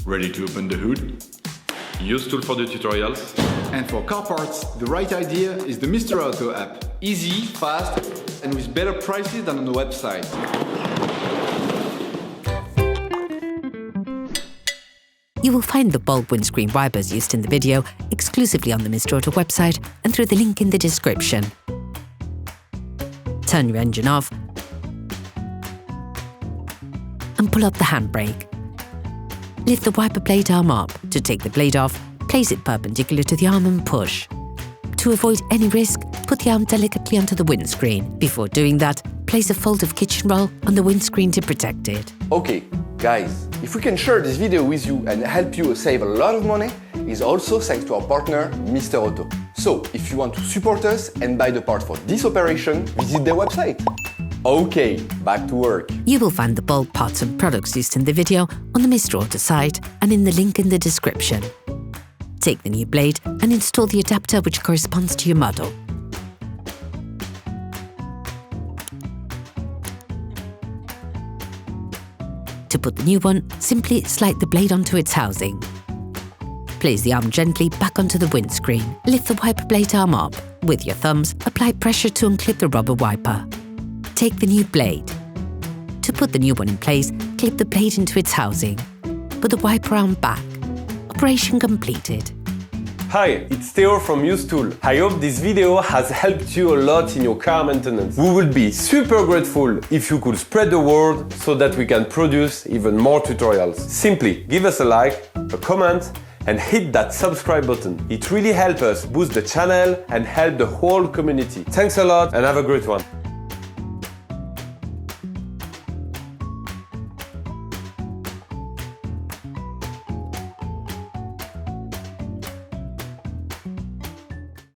Ready to open the hood? UseTool for the tutorials. And for car parts, the right idea is the Mr. Auto app. Easy, fast, and with better prices than on the website. You will find the bulb windscreen wipers used in the video exclusively on the Mr. Auto website and through the link in the description. Turn your engine off and pull up the handbrake. Lift the wiper blade arm up. To take the blade off, place it perpendicular to the arm and push. To avoid any risk, put the arm delicately onto the windscreen. Before doing that, place a fold of kitchen roll on the windscreen to protect it. Okay, guys, if we can share this video with you and help you save a lot of money, is also thanks to our partner, Mr. Auto. So, if you want to support us and buy the part for this operation, visit their website. Okay, back to work. You will find the bulb parts and products used in the video on the Mr. Auto site and in the link in the description. Take the new blade and install the adapter which corresponds to your model. To put the new one, simply slide the blade onto its housing. Place the arm gently back onto the windscreen. Lift the wiper blade arm up. With your thumbs, apply pressure to unclip the rubber wiper. Take the new blade. To put the new one in place, clip the blade into its housing. Put the wiper arm back. Operation completed. Hi, it's Theo from UseTool. I hope this video has helped you a lot in your car maintenance. We would be super grateful if you could spread the word so that we can produce even more tutorials. Simply give us a like, a comment, and hit that subscribe button. It really helps us boost the channel and help the whole community. Thanks a lot and have a great one.